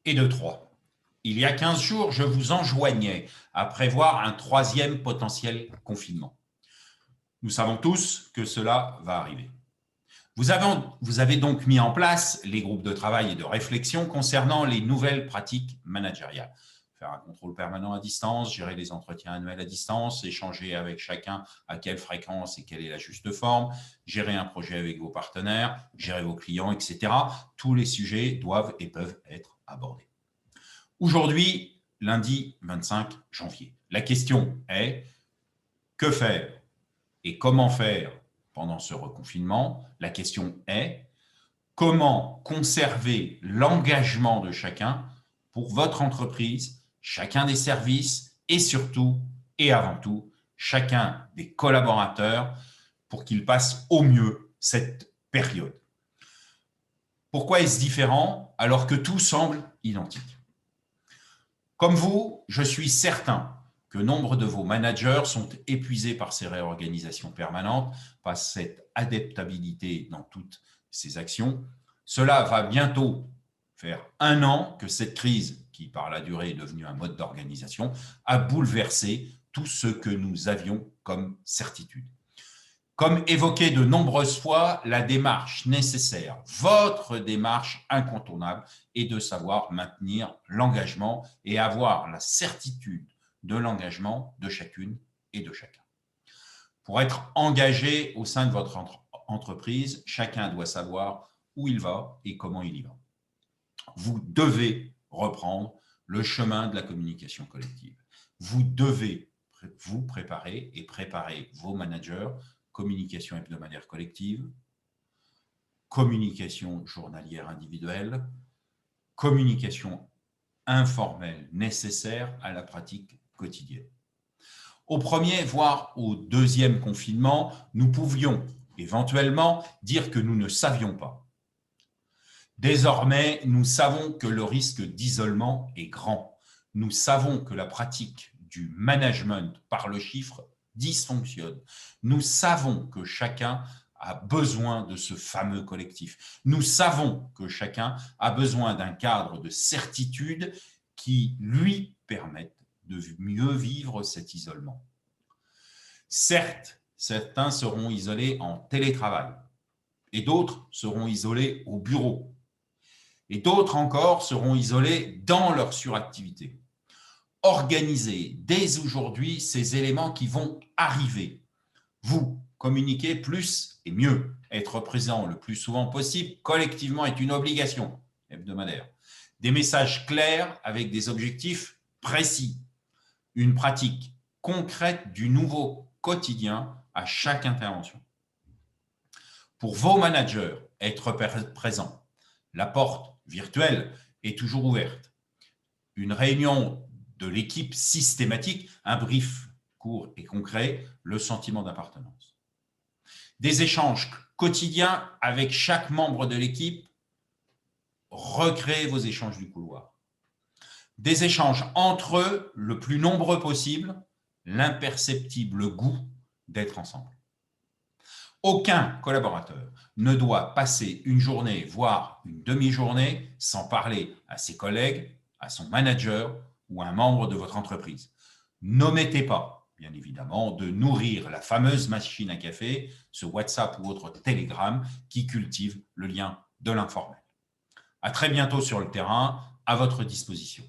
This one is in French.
et de 3. Il y a 15 jours, je vous enjoignais à prévoir un troisième potentiel confinement. Nous savons tous que cela va arriver. Vous avez donc mis en place les groupes de travail et de réflexion concernant les nouvelles pratiques managériales. Faire un contrôle permanent à distance, gérer les entretiens annuels à distance, échanger avec chacun à quelle fréquence et quelle est la juste forme, gérer un projet avec vos partenaires, gérer vos clients, etc. Tous les sujets doivent et peuvent être abordés. Aujourd'hui, lundi 25 janvier, la question est que faire et comment faire pendant ce reconfinement? La question est comment conserver l'engagement de chacun pour votre entreprise, chacun des services et surtout et avant tout, chacun des collaborateurs pour qu'ils passent au mieux cette période. Pourquoi est-ce différent alors que tout semble identique? Comme vous, je suis certain que nombre de vos managers sont épuisés par ces réorganisations permanentes, par cette adaptabilité dans toutes ces actions. Cela va bientôt faire 1 an que cette crise, qui par la durée est devenue un mode d'organisation, a bouleversé tout ce que nous avions comme certitude. Comme évoqué de nombreuses fois, la démarche nécessaire, votre démarche incontournable, est de savoir maintenir l'engagement et avoir la certitude de l'engagement de chacune et de chacun. Pour être engagé au sein de votre entreprise, chacun doit savoir où il va et comment il y va. Vous devez reprendre le chemin de la communication collective. Vous devez vous préparer et préparer vos managers, communication hebdomadaire collective, communication journalière individuelle, communication informelle nécessaire à la pratique quotidienne. Au premier, voire au deuxième confinement, nous pouvions éventuellement dire que nous ne savions pas. Désormais, nous savons que le risque d'isolement est grand. Nous savons que la pratique du management par le chiffre dysfonctionne. Nous savons que chacun a besoin de ce fameux collectif. Nous savons que chacun a besoin d'un cadre de certitude qui lui permette de mieux vivre cet isolement. Certes, certains seront isolés en télétravail et d'autres seront isolés au bureau. Et d'autres encore seront isolés dans leur suractivité. Organisez dès aujourd'hui ces éléments qui vont arriver. Vous, communiquez plus et mieux. Être présent le plus souvent possible collectivement est une obligation hebdomadaire. Des messages clairs avec des objectifs précis. Une pratique concrète du nouveau quotidien à chaque intervention. Pour vos managers, être présent. La porte virtuelle est toujours ouverte. Une réunion de l'équipe systématique, un brief court et concret, le sentiment d'appartenance. Des échanges quotidiens avec chaque membre de l'équipe, recréez vos échanges du couloir. Des échanges entre eux, le plus nombreux possible, l'imperceptible goût d'être ensemble. Aucun collaborateur ne doit passer une journée, voire une demi-journée, sans parler à ses collègues, à son manager ou à un membre de votre entreprise. N'omettez pas, bien évidemment, de nourrir la fameuse machine à café, ce WhatsApp ou autre Telegram qui cultive le lien de l'informel. À très bientôt sur le terrain, à votre disposition.